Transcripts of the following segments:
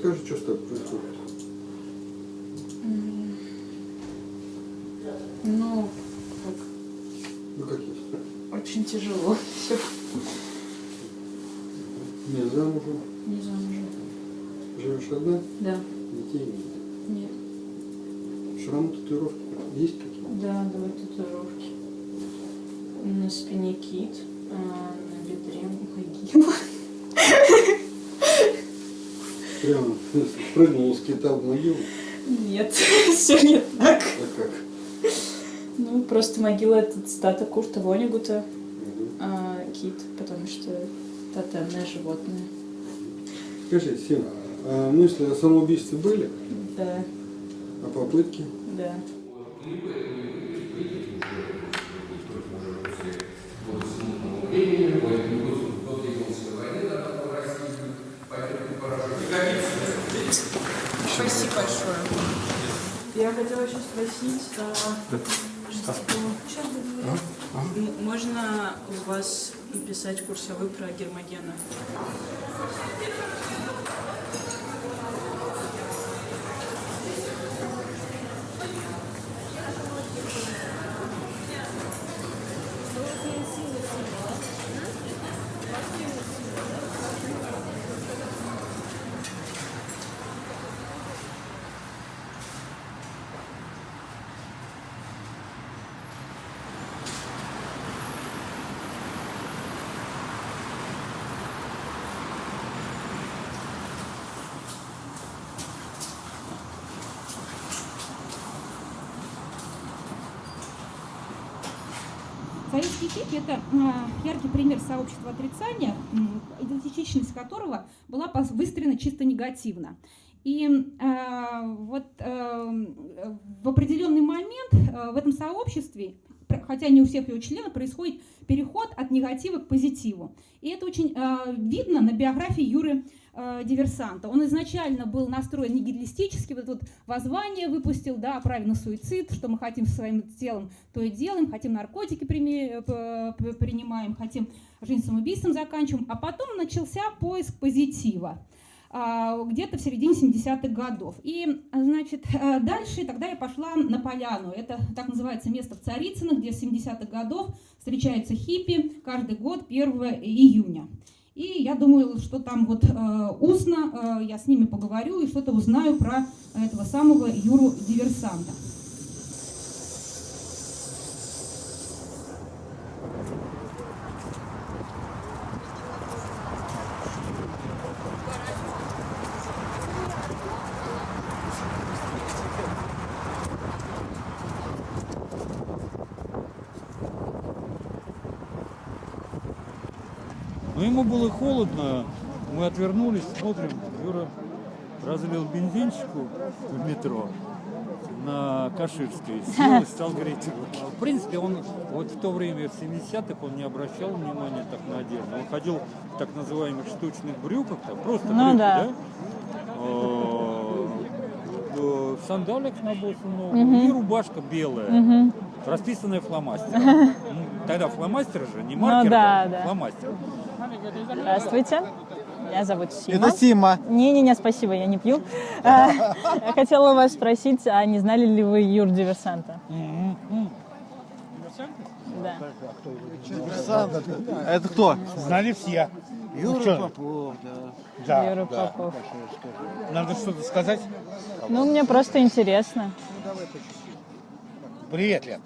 расскажи, что с тобой происходит. Ну, как? Ну, как есть? Очень тяжело все. Не замужем. Не замужем. Живешь одна? Да. Детей нет. Нет. Шрам, татуировки есть какие-то? Да, 2 татуировки. На спине кит, а на бедре могила. Прямо прыгнул с кита в могилу? Нет, все не так. А как? Ну, просто могила — это цитата Курта Воннегута, Угу. а кит, потому что тотемное животное. Скажи, Сим, а мысли о самоубийстве были? Да, А попытки? да. Спасибо большое. Я хотела еще спросить, можно у вас написать курсовой про Гермогена? Советский хиппи – это яркий пример сообщества отрицания, идентичность которого была выстроена чисто негативно. И в определенный момент в этом сообществе, хотя не у всех его членов, происходит переход от негатива к позитиву. И это очень видно на биографии Юры Диверсанта. Он изначально был настроен нигилистически, вот это вот воззвание выпустил, да, правильно, суицид, что мы хотим со своим телом, то и делаем, хотим наркотики принимаем, хотим жизнь самоубийством заканчиваем, а потом начался поиск позитива где-то в середине 70-х годов. И, значит, дальше тогда я пошла на Поляну. Это так называется место в Царицыно, где с 70-х годов встречаются хиппи каждый год 1 июня. И я думаю, что там вот устно я с ними поговорю и что-то узнаю про этого самого Юру Диверсанта. Но ему было холодно, мы отвернулись, смотрим, Юра разлил бензинчику в метро на Каширской, сел и стал греть руки. В принципе, он вот в то время, в 70-х, он не обращал внимания так на одежду. Он ходил в так называемых штучных брюках, просто брюки, да? В сандалях на босу ногу и рубашка белая, расписанная фломастером. Тогда фломастер же, не маркер, фломастер. Здравствуйте, меня зовут Сима. Это Сима. Не-не-не, спасибо, я не пью. Я хотела вас спросить, а не знали ли вы Юру Диверсанта? Да. Диверсант. Это кто? Знали все. Юра Попов, Да. Юра Попов. Надо что-то сказать? Ну, мне просто интересно. Привет, Лен.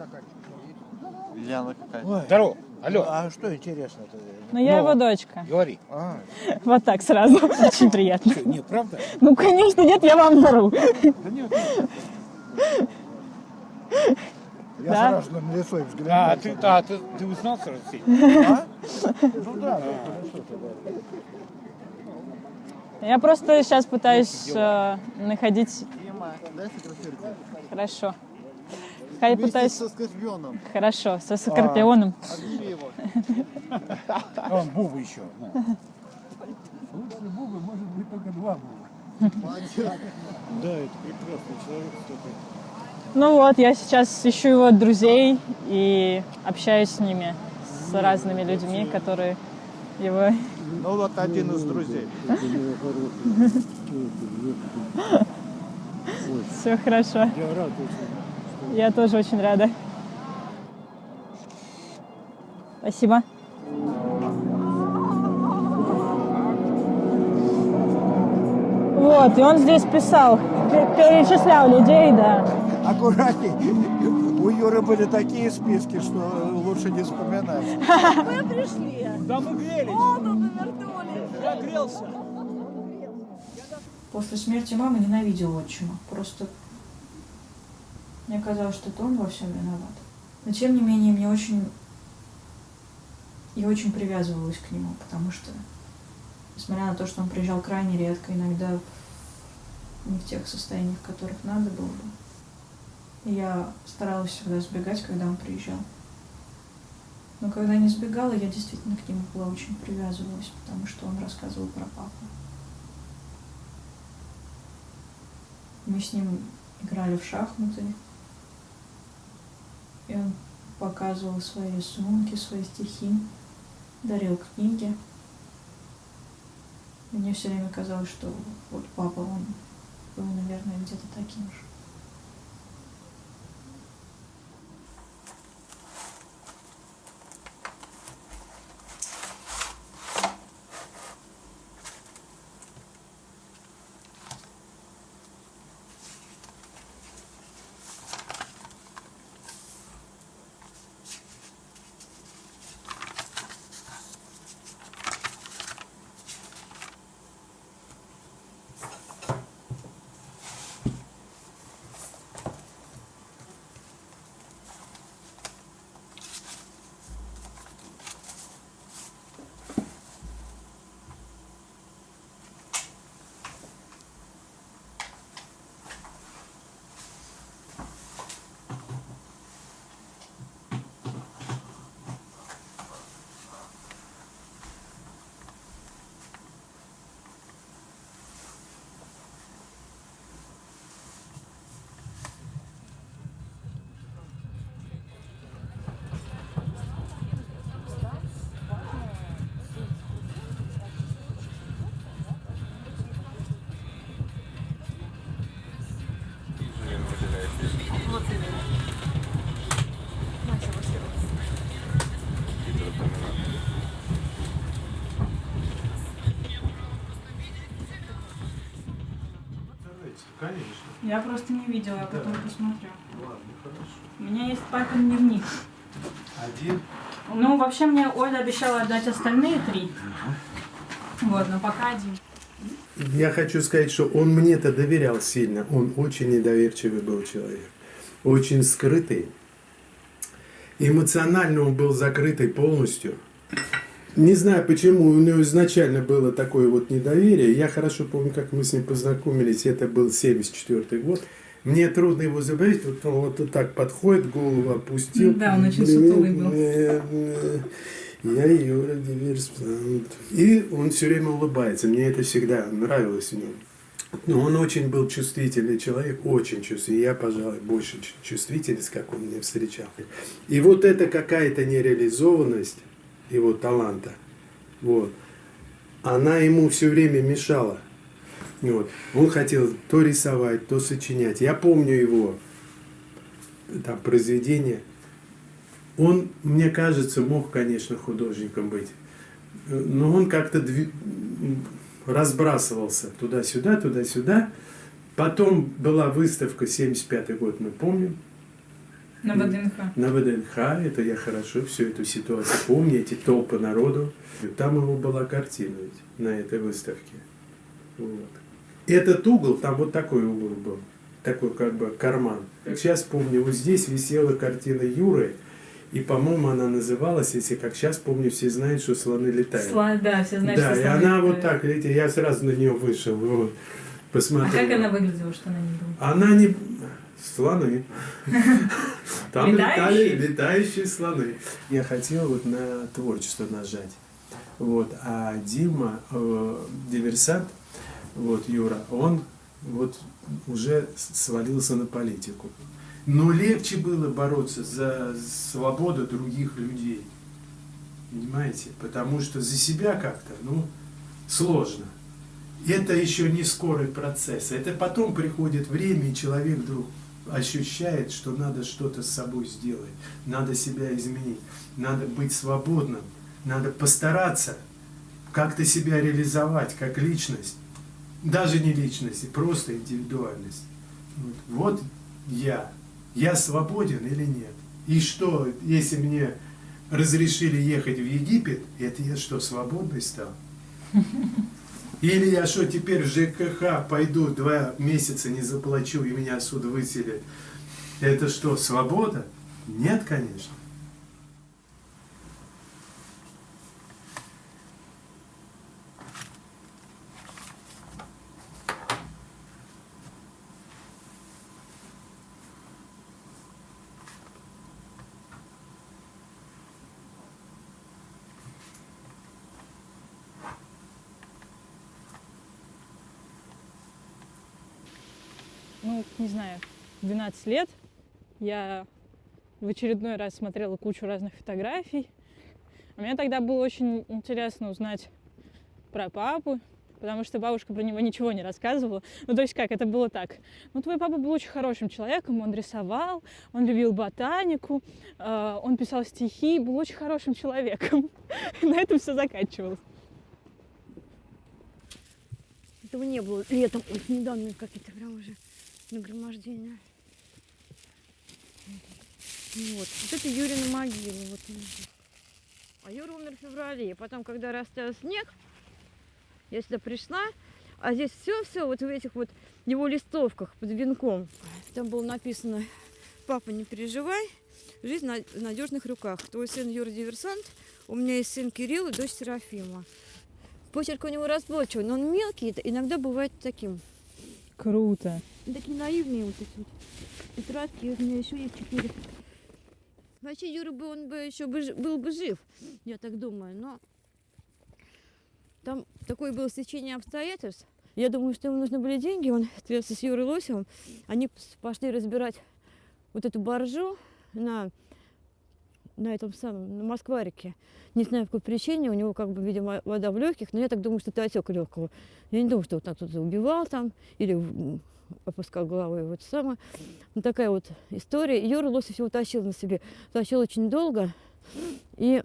Яна какая? Здорово. Алло. А что интересно-то? Ну, я его дочка. Говори. Вот так сразу. Очень приятно. Что, не, правда? Ну, конечно, нет, я вам вру. Да нет. Я Да? сразу на лицо взглянул. Ты узнал сразу? Ну да. Я просто сейчас пытаюсь находить... Сима, дай фотографировать. Хорошо. Я Вместе пытаюсь... со Скорпионом. Хорошо, со Скорпионом. Объяви его. Он Буба еще. Лучше Бубы может быть только 2 Буба. Да, это прекрасный человек, кстати. Ну вот, я сейчас ищу его друзей и общаюсь с ними, с разными людьми, которые его. Ну вот один из друзей. Все хорошо. Я рад очень. Я тоже очень рада. Спасибо. Вот, и он здесь писал, перечислял людей, да. Аккуратней. У Юры были такие списки, что лучше не вспоминать. Вы пришли. Да мы грелись. Он тут на вертоле. Я грелся. После смерти мамы ненавидел отчима. Просто мне казалось, что это он во всем виноват. Но тем не менее, я очень привязывалась к нему, потому что, несмотря на то, что он приезжал крайне редко, иногда не в тех состояниях, в которых надо было бы, я старалась всегда сбегать, когда он приезжал. Но когда не сбегала, я действительно к нему была очень привязывалась, потому что он рассказывал про папу. Мы с ним играли в шахматы, и он показывал свои рисунки, свои стихи, дарил книги. Мне все время казалось, что вот папа, он был, наверное, где-то таким же. Конечно. Я просто не видела, я потом посмотрю. Ладно, хорошо. У меня есть папин дневник. Один. Ну, вообще мне Оля обещала отдать остальные 3. Вот, но пока 1. Я хочу сказать, что он мне-то доверял сильно. Он очень недоверчивый был человек. Очень скрытый. Эмоционально он был закрытый полностью. Не знаю, почему у него изначально было такое вот недоверие. Я хорошо помню, как мы с ним познакомились. Это был 74 год. Мне трудно его забыть. Вот он вот так подходит, голову опустил. Да, он очень сутулый был. Я Юра Диверсант. И он все время улыбается. Мне это всегда нравилось в нем. Но он очень был чувствительный человек, очень чувствительный. Я, пожалуй, больше чувствительность, как он меня встречал. И вот это какая-то нереализованность его таланта, вот, она ему все время мешала. Вот. Он хотел то рисовать, то сочинять. Я помню его там произведения. Он, мне кажется, мог, конечно, художником быть, но он как-то разбрасывался туда-сюда, туда-сюда. Потом была выставка, 75-й год, мы помним. На ВДНХ. На ВДНХ, это я хорошо всю эту ситуацию помню, эти толпы народу. Там его была картина на этой выставке. Вот. Этот угол, там вот такой угол был, такой как бы карман. Сейчас помню, вот здесь висела картина Юры, и, по-моему, она называлась, если как сейчас помню, все знают, что слоны летают. Да, все знают, да, что и слоны она летают. вот так, видите, я сразу на нее вышел, вот, посмотрел. А как она выглядела, что она не была? Она не... Слоны. Там Летающие? летающие слоны. Я хотел вот на творчество нажать. Вот. А Дима, диверсант, вот Юра, он вот уже свалился на политику. Но легче было бороться за свободу других людей. Понимаете? Потому что за себя как-то, сложно. Это еще не скорый процесс. Это потом приходит время, и человек вдруг ощущает, что надо что-то с собой сделать, надо себя изменить, надо быть свободным, надо постараться как-то себя реализовать как личность, даже не личность, просто индивидуальность. Вот я свободен или нет? И что, если мне разрешили ехать в Египет, это я что, свободный стал? Или я что, теперь в ЖКХ пойду 2 месяца не заплачу и меня отсюда выселят? Это что, свобода? Нет, конечно. Не знаю, 12 лет я в очередной раз смотрела кучу разных фотографий. А мне тогда было очень интересно узнать про папу, потому что бабушка про него ничего не рассказывала. То есть как, это было так. Твой папа был очень хорошим человеком, он рисовал, он любил ботанику, он писал стихи, был очень хорошим человеком. На этом все заканчивалось. Этого не было летом, недавно какие-то прям уже нагромождения. Вот это Юрина могила. Вот она. А Юра умер в феврале. Потом, когда растаял снег, я сюда пришла, а здесь все вот в этих вот его листовках под венком. Там было написано: папа, не переживай, жизнь в надежных руках. Твой сын Юра диверсант, у меня есть сын Кирилл и дочь Серафима. Почерк у него разборчивый, но он мелкий, иногда бывает таким. Круто. Такие наивные вот эти вот тетрадки. У меня еще есть 4. Вообще Юра бы, он бы еще был бы жив, я так думаю, но там такое было стечение обстоятельств. Я думаю, что ему нужны были деньги. Он встретился с Юрой Лосевым. Они пошли разбирать вот эту баржу на этом самом, на Москва-реке. Не знаю, по какой причине. У него, видимо, вода в легких, но я так думаю, что это отек легкого. Я не думаю, что вот кто-то убивал там или опускал головой. Вот самое. Такая вот история. Юра Лосев его тащил на себе. Тащил очень долго. И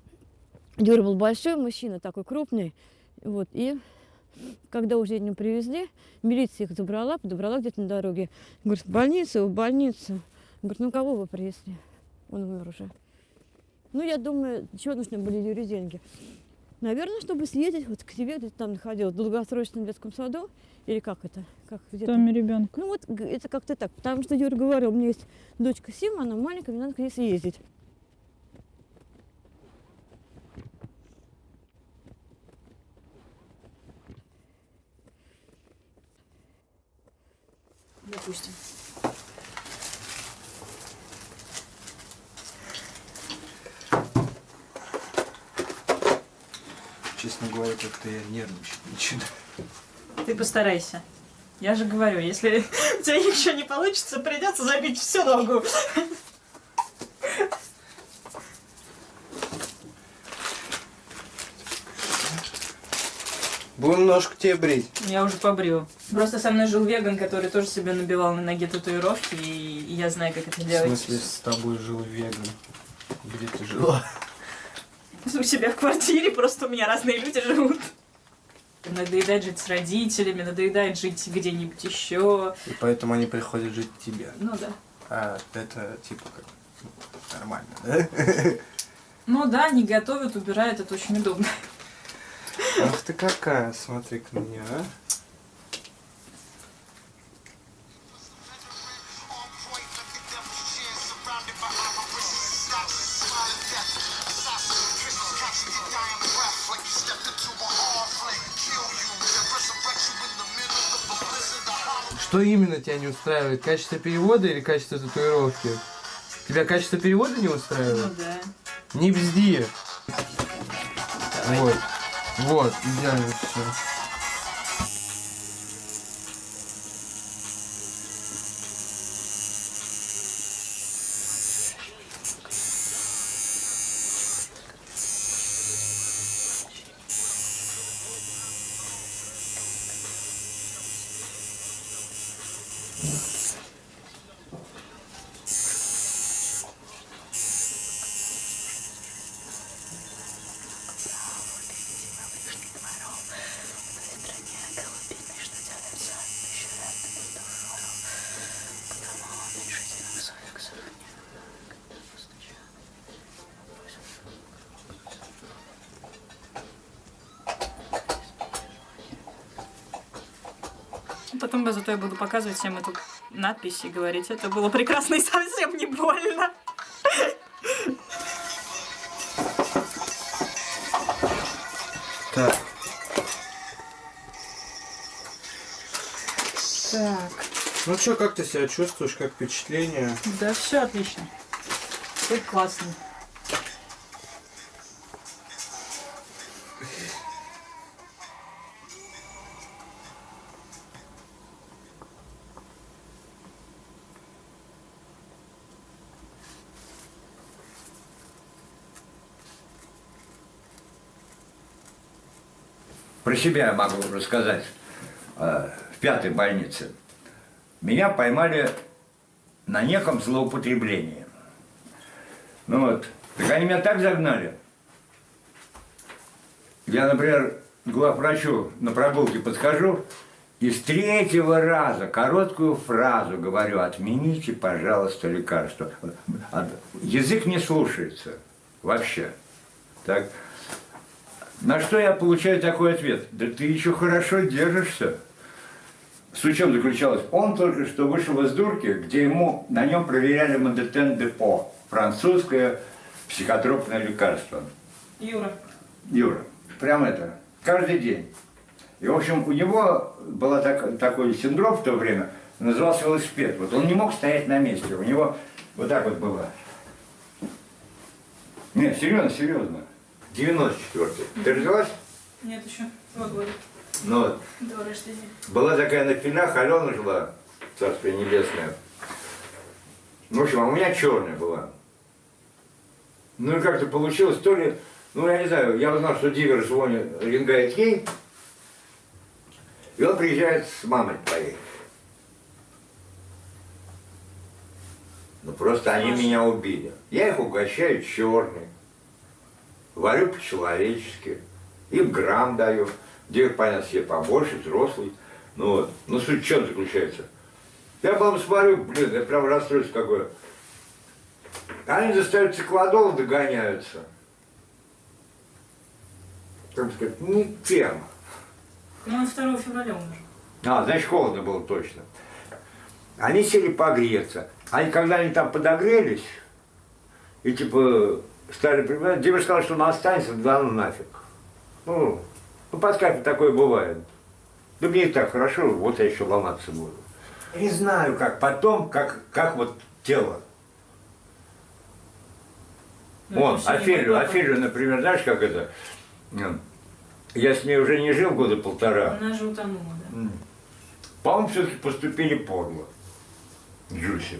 Юра был большой мужчина, такой крупный. Вот. И когда уже его привезли, милиция их подобрала где-то на дороге. Говорит, в больницу. Говорит, кого вы привезли? Он умер уже. Я думаю, чего нужны были Юре деньги? Наверное, чтобы съездить вот к тебе, где ты там находилась, в долгосрочном детском саду, или как это? В доме ребенка. Это как-то так. Потому что Юра говорил, у меня есть дочка Сима, она маленькая, мне надо к ней съездить. Допустим. Честно говоря, как-то я нервничать начинаю. Ты постарайся. Я же говорю, если у тебя ничего не получится, придется забить всю ногу. Будем ножку тебе брить. Я уже побрил. Просто со мной жил веган, который тоже себе набивал на ноге татуировки, и я знаю, как это делать. В смысле, с тобой жил веган? Где ты жила? У себя в квартире, просто у меня разные люди живут. Надоедает жить с родителями, надоедает жить где-нибудь еще. И поэтому они приходят жить к тебе. Ну да. А это типа как нормально, да? Ну да, они готовят, убирают, это очень удобно. Ах ты какая, смотри-ка на меня, а. Что именно тебя не устраивает? Качество перевода или качество татуировки? Тебя качество перевода не устраивает? Ну да. Не бзди. Вот. Вот, идеально все. Потом зато я буду показывать всем эту надпись и говорить, это было прекрасно и совсем не больно. Так. Так. Ну что, как ты себя чувствуешь, как впечатление? Да, все отлично. Все классно. Про себя я могу рассказать. В 5-й больнице меня поймали на неком злоупотреблении. Ну вот, так они меня так загнали. Я, например, к главврачу на прогулке подхожу и с 3-го раза короткую фразу говорю: отмените, пожалуйста, лекарство. Язык не слушается вообще. Так. На что я получаю такой ответ: да ты еще хорошо держишься. Суть в чем заключалась? Он только что вышел из дурки, где ему на нем проверяли Модетен-Депо, французское психотропное лекарство. Юра. Прям это. Каждый день. И, в общем, у него был такой синдром в то время, назывался велосипед. Вот он не мог стоять на месте. У него вот так вот было. Нет, серьезно. 94-й. Ты родилась? Нет, еще 2 года. Ну вот. До рождения. Была такая на Финах, Алена жила, царствие небесное. В общем, а у меня черная была. Ну и как-то получилось, то ли, ну я не знаю, я узнал, что Дивер звонит, рингает ей, и он приезжает с мамой твоей. Ну просто они меня убили. Я их угощаю черный, варю по-человечески, им грамм даю. Дивер, понятно, себе побольше, взрослый. Ну вот. Ну суть в чем заключается? Я потом смотрю, блин, я прям расстройство какое. Они достают циклодол, догоняются. Как сказать, не тема. Ну, он 2 февраля умер. А, значит, холодно было точно. Они сели погреться. Когда они там подогрелись, и типа стали прибывать, Дима сказал, что он останется, да ну нафиг. Ну, под кайфом такое бывает. Да мне и так хорошо, вот я еще ломаться буду. Не знаю, как потом, как вот тело. Вон, Офелию, например, знаешь, как это? Я с ней уже не жил года 1,5. Она же утонула, да. По-моему, все-таки поступили подло. Джуси,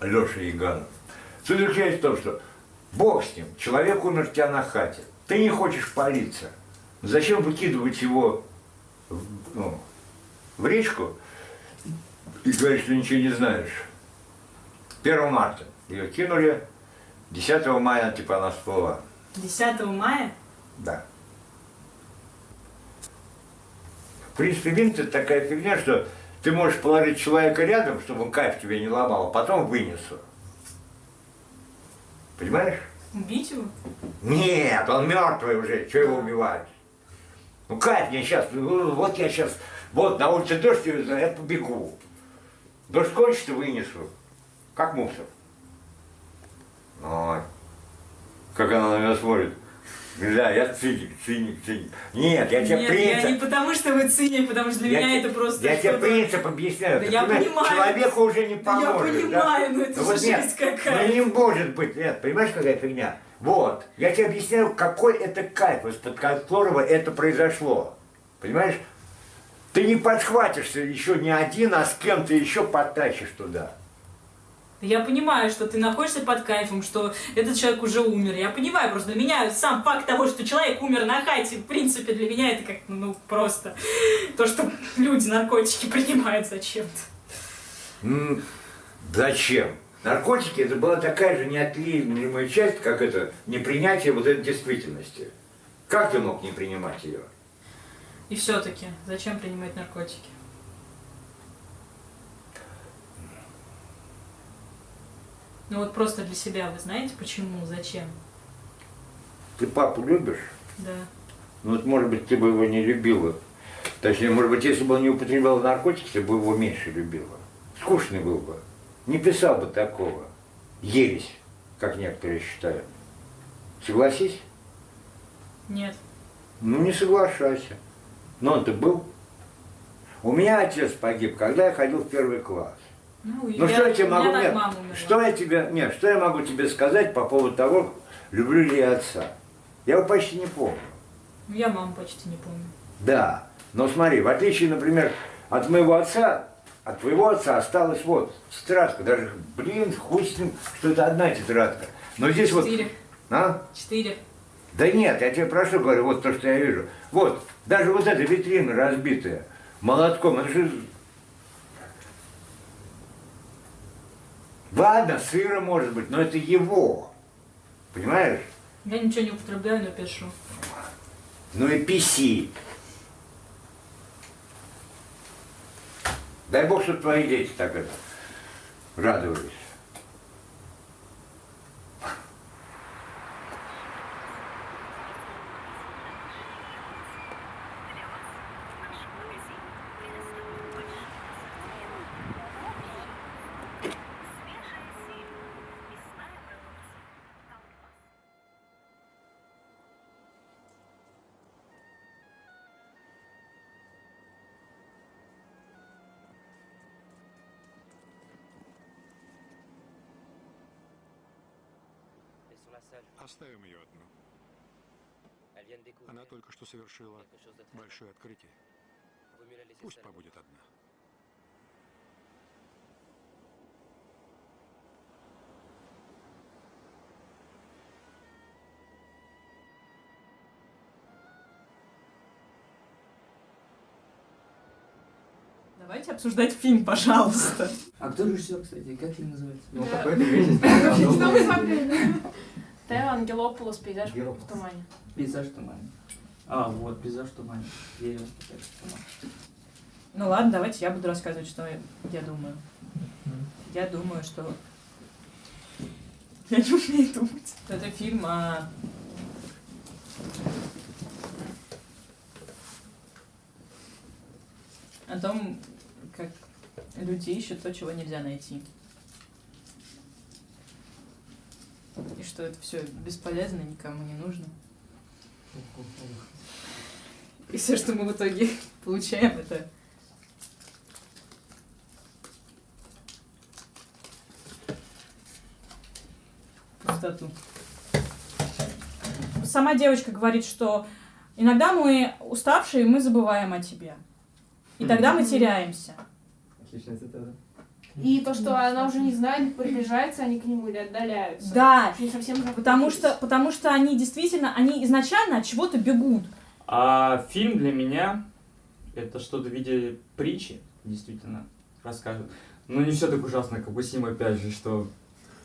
Леша Яганов. Суть заключается в том, что Бог с ним, человек умер у тебя на хате. Ты не хочешь палиться. Зачем выкидывать его в речку и говорить, что ничего не знаешь? 1 марта ее кинули, 10 мая типа она всплыла. 10 мая? Да. В принципе, винт это такая фигня, что ты можешь положить человека рядом, чтобы он кайф тебе не ломал, а потом вынесу. Понимаешь? Убить его? Нет, он мертвый уже, что его убивать? Ну кайф мне сейчас, вот я сейчас, вот на улице дождь, я побегу. Дождь кончится, вынесу. Как мусор. Ой, как она на меня смотрит. Да, я циник. Нет, я тебе принцип... я не потому, что вы циник, потому что для меня это просто... Я тебе принцип объясняю. Да я понимаю. Человеку уже не поможешь. Да я понимаю, но это же жесть какая-то. Ну не может быть, нет, понимаешь, какая фигня? Вот, я тебе объясняю, какой это кайф, из-под которого это произошло. Понимаешь? Ты не подхватишься еще не один, а с кем-то еще подтащишь туда. Я понимаю, что ты находишься под кайфом, что этот человек уже умер. Я понимаю, просто для меня сам факт того, что человек умер на хате, в принципе, для меня это как, ну, просто то, что люди наркотики принимают зачем-то. Зачем? Наркотики это была такая же неотъемлемая часть, как это непринятие вот этой действительности. Как ты мог не принимать ее? И все-таки, зачем принимать наркотики? Ну вот просто для себя, вы знаете, почему, зачем? Ты папу любишь? Да. Ну вот, может быть, ты бы его не любила. Точнее, может быть, если бы он не употреблял наркотики, ты бы его меньше любила. Скучный был бы. Не писал бы такого. Ересь, как некоторые считают. Согласись? Нет. Ну, не соглашайся. Но он-то был. У меня отец погиб, когда я ходил в 1 класс. Ну, Что я тебе могу... Нет, что я могу тебе сказать по поводу того, люблю ли я отца? Я его почти не помню. Ну, я маму почти не помню. Да, но смотри, в отличие, например, от моего отца, от твоего отца осталась вот тетрадка, даже, хуй с ним, что это одна тетрадка. Но здесь 4. вот... А? 4. Да нет, я тебе прошу, говорю, вот то, что я вижу. Вот, даже вот эта витрина разбитая, молотком, это же... Ладно, сыра может быть, но это его. Понимаешь? Я ничего не употребляю, но пишу. Ну и писи. Дай Бог, чтобы твои дети так это радовались. Оставим ее одну. Она только что совершила большое открытие. Пусть побудет одна. Давайте обсуждать фильм, пожалуйста. А кто режиссер, кстати? Как фильм называется? Ну, какой-то есть. Что вы смотрели? Тео Ангелополос, «Пейзаж в тумане». «Пейзаж в тумане». А, вот, «Пейзаж в тумане». Ну ладно, давайте я буду рассказывать, что я думаю. Я думаю, что... Я не умею думать. Это фильм о... о том, как люди ищут то, чего нельзя найти. И что это все бесполезно, никому не нужно. И все, что мы в итоге получаем, это пустоту. Сама девочка говорит, что иногда мы уставшие, мы забываем о тебе. И тогда мы теряемся. Отличная цитата. И то, что она уже не знает, приближаются они к нему или отдаляются. Да, не совсем потому что они действительно, они изначально от чего-то бегут. А фильм для меня это что-то в виде притчи, действительно, рассказывает. Но не все так ужасно, как у Сима, опять же, что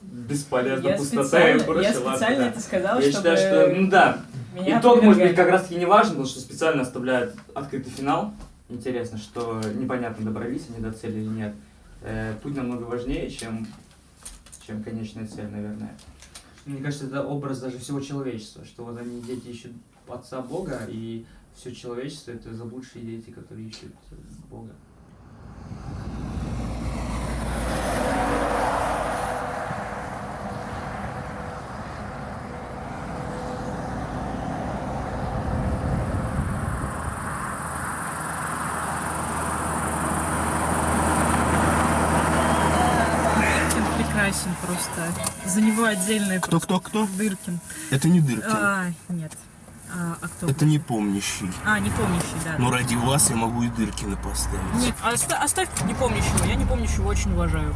бесполезно, пустота и прочее. Я специально это сказала, я чтобы... считаю, что, ну да, итог, может быть, как раз таки не важен, потому что специально оставляют открытый финал. Интересно, что непонятно, добрались они до цели или нет. Путь намного важнее, чем конечная цель, наверное. Мне кажется, это образ даже всего человечества, что вот они, дети, ищут Отца Бога, и все человечество — это заблудшие дети, которые ищут Бога. Прекрасен просто. За него отдельные Кто? Дыркин. Это не Дыркин. Нет. А кто? Это непомнящий. Непомнящий, да. Но ради вас я могу и Дыркина поставить. Нет, оставь непомнящего. Я непомнящего очень уважаю.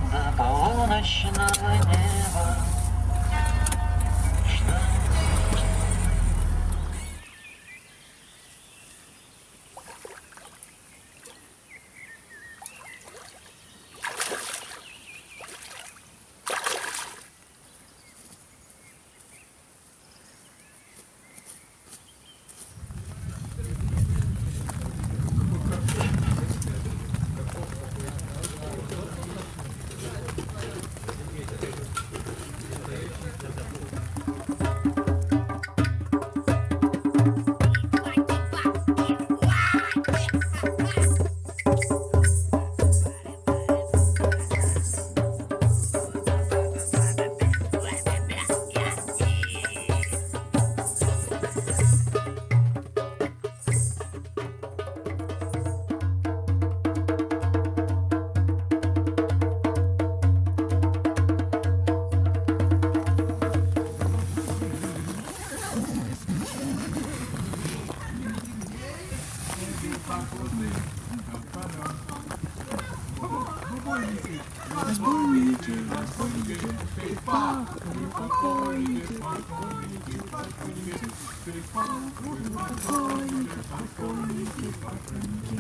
Разбойники, разбойники, перепахали покойники, покойники, покойники, перепахали покойники, покойники, покойники.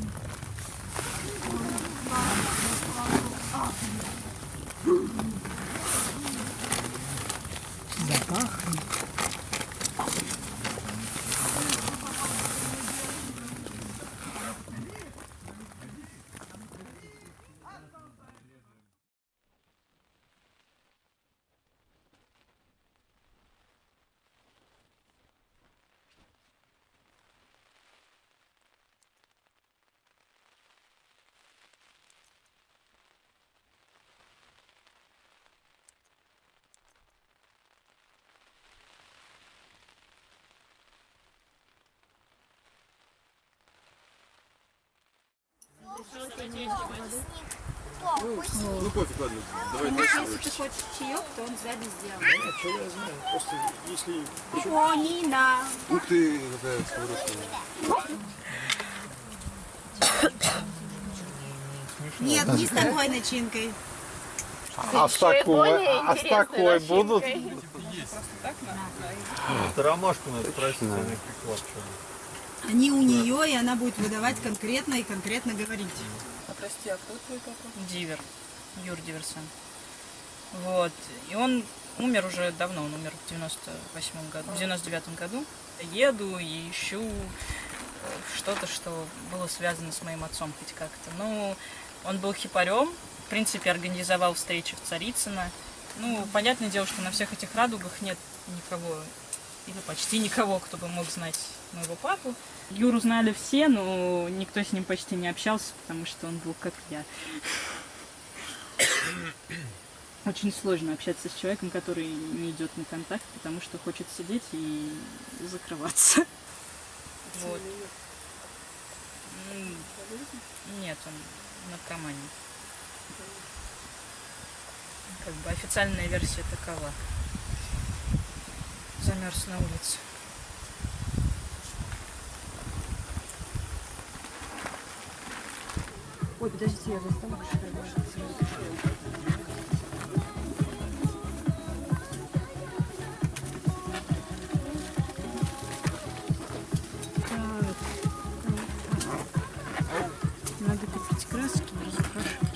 Запахли. Ну, пофиг, ладно. Давай Конечно, дальше. если ты хочешь чаек, то он за без дела. Нет, что я знаю. Просто если... О, Нина! Ух ты, какая сковородка. Нет, не с такой начинкой. А с такой будут? Ромашку надо спросить, она пекла что-то. Они у нее, и она будет выдавать конкретно и конкретно говорить. Прости, а кто твой папа? Дивер. Юр Диверсант. Вот. И он умер уже давно, он умер в 98 году, в 99 году. Еду и ищу что-то, что было связано с моим отцом хоть как-то. Ну, он был хипарем, в принципе, организовал встречи в Царицыно. Ну, понятное дело, что на всех этих радугах нет никого, или почти никого, кто бы мог знать моего папу. Юру знали все, но никто с ним почти не общался, потому что он был как я. Очень сложно общаться с человеком, который не идет на контакт, потому что хочет сидеть и закрываться. Вот. Нет, он наркоман. Как бы официальная версия такова. Замерз на улице. Ой, подождите, я достану кошелек. Надо купить краски и разукрашивать.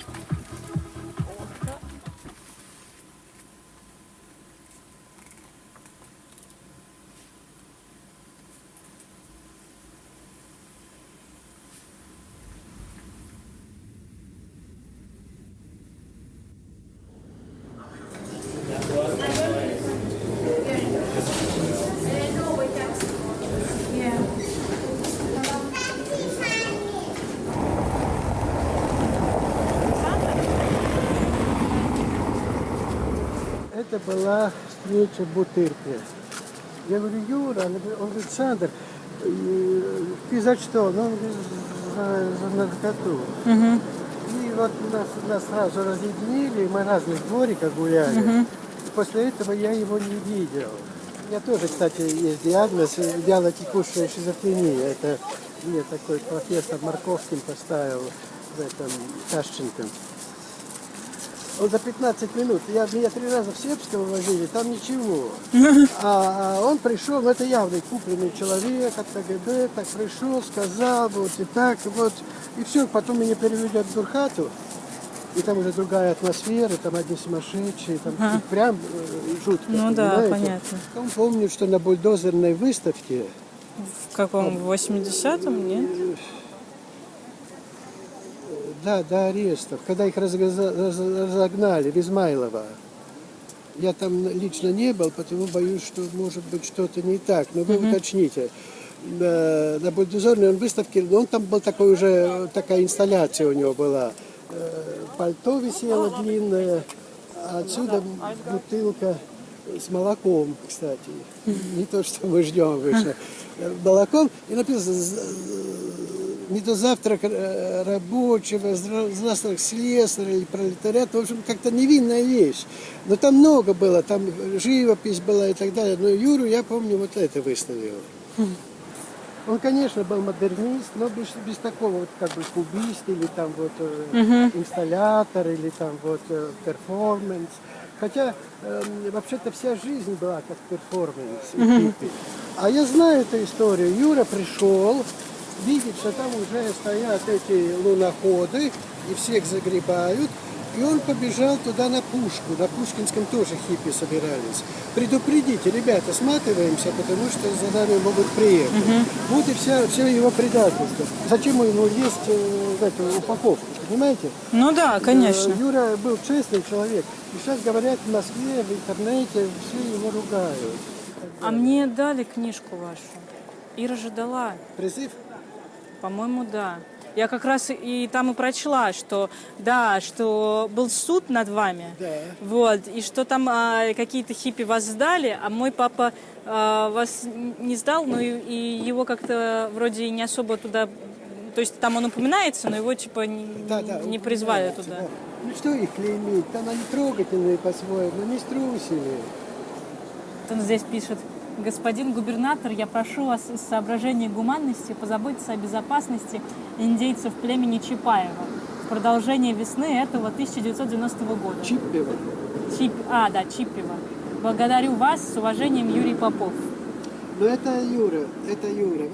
Это была встреча Бутырки. Я говорю, Юра, он говорит, Сандр, ты за что? Ну, он говорит, за наркоту. И вот нас сразу разъединили, мы в разных двориках гуляли. И после этого я его не видел. У меня тоже, кстати, есть диагноз вялотекущая шизофрения. Это мне такой профессор Марковским поставил в этом Тащенко. Он за 15 минут, меня 3 раза в Сербского возили, там ничего. А он пришел, это явный купленный человек от КГБ, так пришел, сказал, вот и так, вот. И все, потом меня переведет в Дурхату, и там уже другая атмосфера, там одни сумасшедшие, там прям жутко. Ну да, понимаете? понятно. Потом помню, что на бульдозерной выставке... В каком? В 80-м, нет? Да, до арестов, когда их разогнали в Измайлово. Я там лично не был, потому боюсь, что может быть что-то не так. Но вы уточните. На бульдозерной выставке, он там был такой уже, такая инсталляция у него была. Пальто висело длинное, а отсюда бутылка с молоком, кстати. Не то, что мы ждем выше. Молоком. И написано, не до завтрака рабочего, завтрак слесаря и пролетариата. В общем, как-то невинная вещь. Но там много было, там живопись была и так далее. Но Юру, я помню, вот это выставил. Он, конечно, был модернист, но без такого вот как бы кубист или там вот инсталлятор или там вот перформанс. Хотя вообще-то вся жизнь была как перформанс. А я знаю эту историю. Юра пришел, видит, что там уже стоят эти луноходы и всех загребают. И он побежал туда на Пушку. На Пушкинском тоже хиппи собирались. Предупредите, ребята, сматываемся, потому что за нами могут приехать. Вот и все его предательство. Зачем ему есть эту упаковку, понимаете? Ну да, конечно. Юра был честный человек. И сейчас говорят в Москве, в интернете, все его ругают. А мне дали книжку вашу. Ира же дала. Призыв? По-моему, да. Я как раз и там и прочла, что да, что был суд над вами, вот, и что там какие-то хиппи вас сдали, а мой папа вас не сдал, но и его как-то вроде не особо туда, то есть там он упоминается, но его типа не призвали туда. Ну что их клеймить? Там они трогательные по-своему, не струсили. Он здесь пишет: господин губернатор, я прошу вас из соображений гуманности позаботиться о безопасности индейцев племени Чапаева в продолжение весны этого 1990 года. Чиппева. Чиппева. Благодарю вас, с уважением, Юрий Попов. Ну это Юра, это Юра.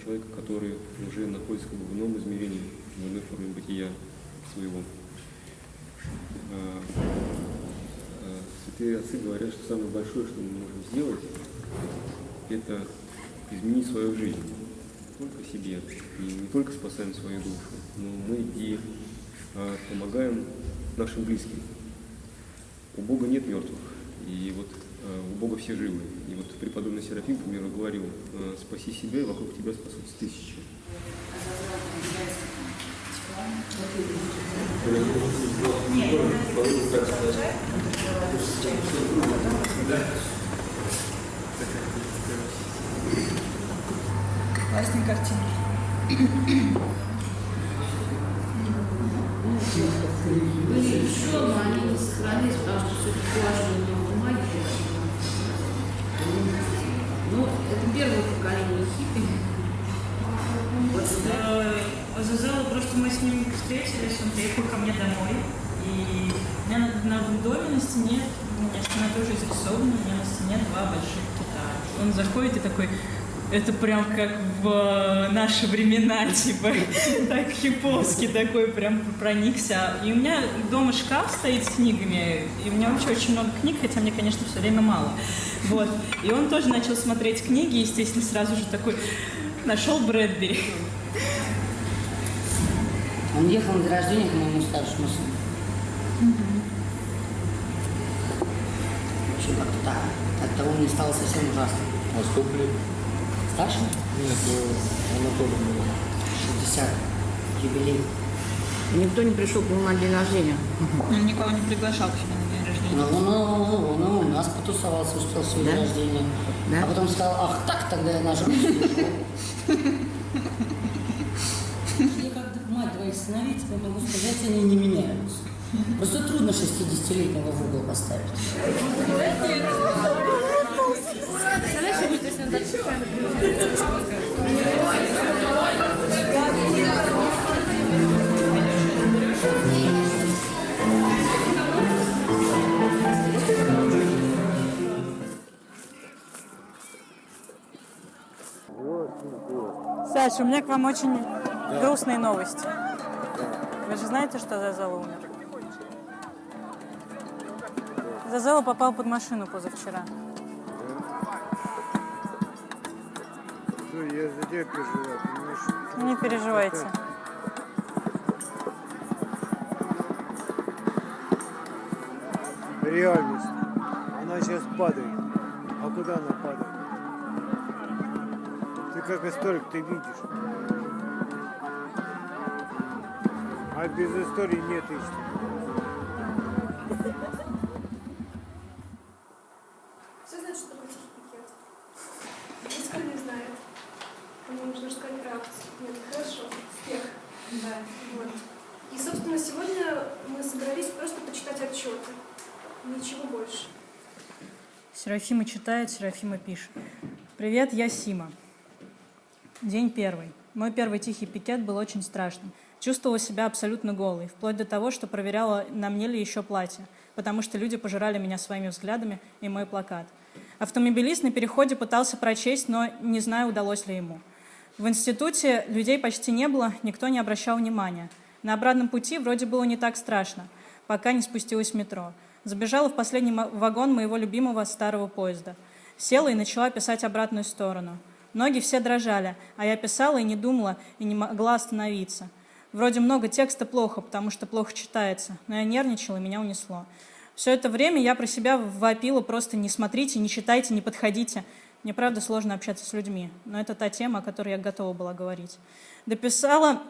Человека, который уже находится в ином измерении, в иной форме бытия своего. Святые отцы говорят, что самое большое, что мы можем сделать, это изменить свою жизнь. Не только себе, и не только спасаем свою душу, но мы и помогаем нашим близким. У Бога нет мертвых, и вот у Бога все живы. И вот преподобный Серафим, к примеру, говорил: спаси себя, и вокруг тебя спасутся тысячи. Классная картина. Были еще, но они не сохранились, потому что все-таки влажные бумаги. Ну, это первое поколение хиппи. Азазелла, просто мы с ним встретились, он приехал ко мне домой, и у меня в доме на стене, у меня стена тоже изрисована, у меня на стене два больших кита. Он заходит и такой: это прям как в наши времена, типа, так хиповский такой, прям проникся. И у меня дома шкаф стоит с книгами, и у меня вообще очень много книг, хотя мне, конечно, все время мало. Вот. И он тоже начал смотреть книги, естественно, сразу же такой нашел Брэдбери. Он ехал на день рождения к моему старшему сыну. Вообще как-то так. От того мне стало совсем ужасно. А сколько лет? Старшему? Нет, Анатолию. 60. Юбилей. Никто не пришел к нему на день рождения. Он никого не приглашал к себе на день рождения. Ну, у нас потусовался, успел свой день рождения. Да? А потом сказал: ах так, тогда я нажмусь и ушел. Я как мать твоих сыновей тебе могу сказать, они не меняются. Просто трудно 60-летнего в угол поставить. Саша, у меня к вам очень грустные новости. Вы же знаете, что Азазелла умер? Зазела попал под машину позавчера. Я за тебя переживаю, понимаешь? Не переживайте. Реальность. Она сейчас падает. А куда она падает? Ты как историк, ты видишь. А без истории нет истины. Все знают, что такое тихий пикет? Никто не знает. Мне нужно сказать правду. Нет, хорошо. Успех. Да. Вот. И, собственно, сегодня мы собрались просто почитать отчеты. Ничего больше. Серафима читает, Серафима пишет. Привет, я Сима. День первый. Мой первый тихий пикет был очень страшным. Чувствовала себя абсолютно голой, вплоть до того, что проверяла, на мне ли еще платье, потому что люди пожирали меня своими взглядами и мой плакат. Автомобилист на переходе пытался прочесть, но не знаю, удалось ли ему. В институте людей почти не было, никто не обращал внимания. На обратном пути вроде было не так страшно, пока не спустилась в метро. Забежала в последний вагон моего любимого старого поезда. Села и начала писать обратную сторону. Ноги все дрожали, а я писала и не думала, и не могла остановиться. Вроде много текста плохо, потому что плохо читается, но я нервничала, и меня унесло. Все это время я про себя вопила просто: не смотрите, не читайте, не подходите. Мне, правда, сложно общаться с людьми, но это та тема, о которой я готова была говорить. Дописала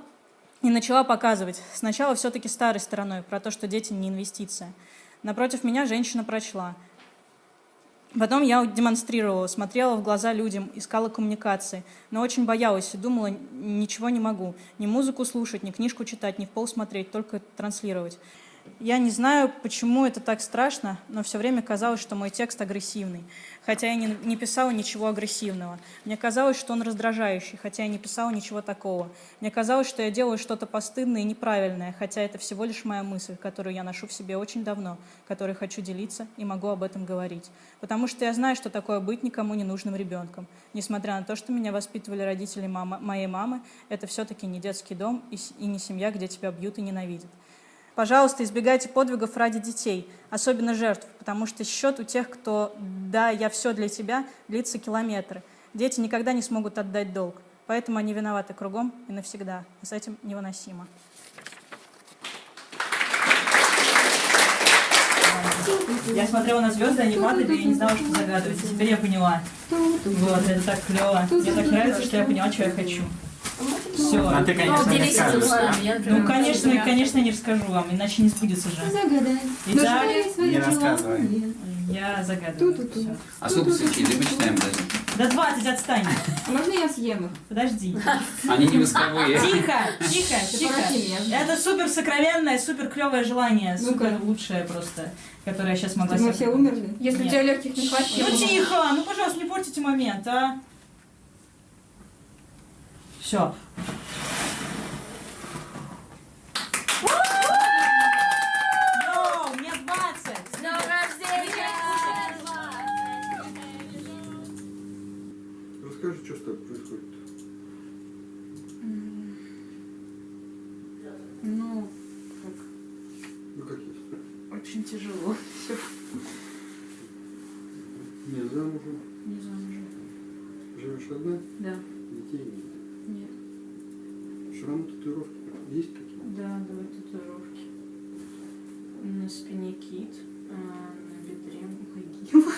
и начала показывать. Сначала все-таки старой стороной, про то, что дети не инвестиция. Напротив меня женщина прочла. Потом я демонстрировала, смотрела в глаза людям, искала коммуникации, но очень боялась и думала, ничего не могу. Ни музыку слушать, ни книжку читать, ни в пол смотреть, только транслировать. Я не знаю, почему это так страшно, но все время казалось, что мой текст агрессивный, хотя я не писала ничего агрессивного. Мне казалось, что он раздражающий, хотя я не писала ничего такого. Мне казалось, что я делаю что-то постыдное и неправильное, хотя это всего лишь моя мысль, которую я ношу в себе очень давно, которой хочу делиться и могу об этом говорить. Потому что я знаю, что такое быть никому не нужным ребенком. Несмотря на то, что меня воспитывали родители моей мамы, это все-таки не детский дом и не семья, где тебя бьют и ненавидят. Пожалуйста, избегайте подвигов ради детей, особенно жертв, потому что счет у тех, кто «да, я все для тебя», длится километры. Дети никогда не смогут отдать долг, поэтому они виноваты кругом и навсегда. И с этим невыносимо. Я смотрела на звезды, они падали, и я не знала, что загадывать. Теперь я поняла. Вот, это так клево. Мне так нравится, что я поняла, что я хочу. Все. А ты, конечно, не расскажешь, да? Ну, конечно, не расскажу вам, иначе не сбудется же. Загадай. Итак, Не рассказывай. я загадываю. Всё. А сколько свечей? Ты почитаем даже. До 20 отстань. Можно я съем их? Подожди. Они не восковые. Тихо. Это супер сокровенное, супер клевое желание, супер лучшее просто, которое я сейчас могла себе. Мы все умерли? Если у тебя легких не хватит, Ну тихо, ну пожалуйста, не портите момент, а. Все. Йоу, мне 20. С днем рождения! Расскажи, что с тобой происходит. Ну, как? Ну, как есть? Очень тяжело все. Не замужем? Не замужем. Живешь одна? Да. Детей нет? Нет. Шрамы, татуировки есть какие-то? Да, давай татуировки. На спине кит, а на бедре могила.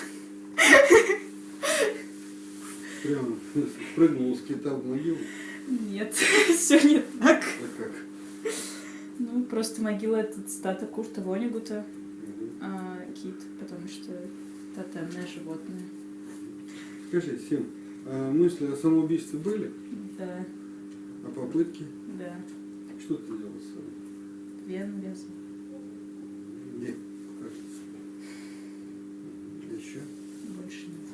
Прям прыгнул с кита в могилу? Нет, все не так. А как? Ну, просто могила — это цитата Курта Воннегута, а кит, потому что тотемное животное. Скажи, Сим, а мысли о самоубийстве были? Да, А попытки? да. Что ты делал с собой? Вену резал. Где? Кажется. Еще? Больше нет.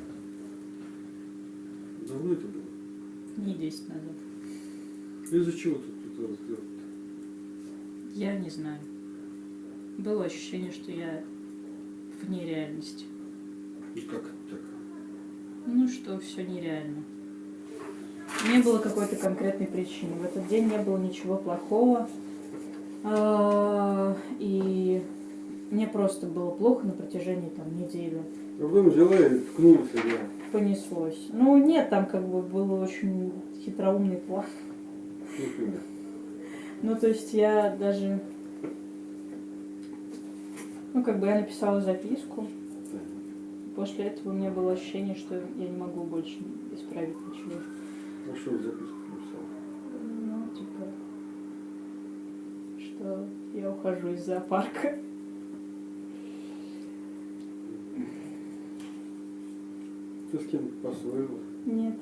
Давно это было? Дней 10 назад. Из-за чего ты пыталась сделать? Я не знаю. Было ощущение, что я вне реальности. И как так? Ну, что все нереально. Не было какой-то конкретной причины. В этот день не было ничего плохого. И Мне просто было плохо на протяжении там недели. Потом взяла и ткнула себя. Понеслось. Ну нет, там как бы был очень хитроумный план. Например. Ну то есть я даже... Ну как бы я написала записку. После этого у меня было ощущение, что я не могу больше исправить ничего. А что записку написала? Ну типа... Что я ухожу из зоопарка. Ты с кем поссорилась? Нет.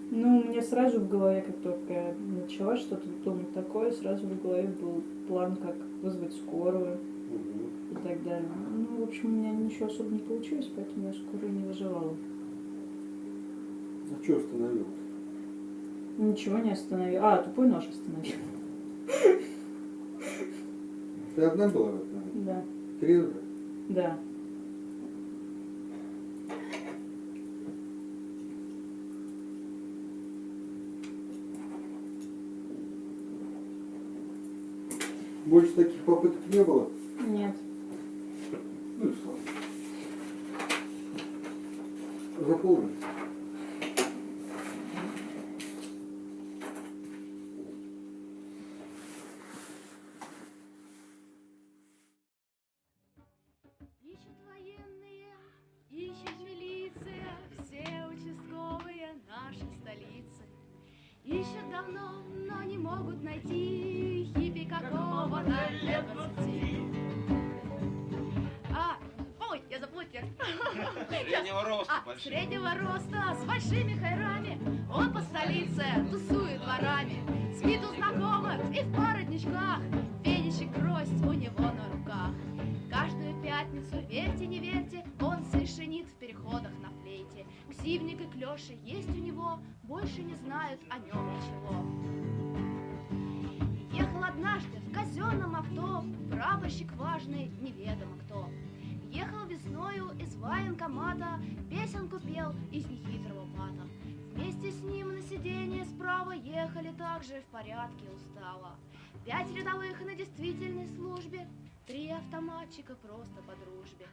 Ну, мне сразу в голове, как только я начала что-то думать такое, сразу в голове был план, как вызвать скорую и так далее. Ну, в общем, у меня ничего особо не получилось, поэтому я скорую не вызывала. А что остановил? Ничего не остановил. А, тупой нож остановил. Ты одна была в этом моменте? Да. Трезвая? Да. Больше таких попыток не было? Нет. Ну и слава. Запомни. Ищут военные, ищет милиция, все участковые нашей столицы. Ищут давно, но не могут найти хиппи какого-то лет 20. Ой, я забыла текст. Среднего роста, Среднего роста, с большими хайрами. Он по столице тусует дворами. Спит у знакомых и в породничках. Фенечек гроздь у него на руках. Каждую пятницу, верьте, не верьте, он совершенит в переходах на флейте. Ксивник и клёши есть у него, больше не знают о нем ничего. Ехал однажды в казенном авто прапорщик важный, неведомо кто. Ехал весною из военкомата, песенку пел из нехитрого мата. Вместе с ним на сиденье справа ехали также в порядке устава. 5 рядовых на действительной службе, 3 автоматчика просто по дружбе.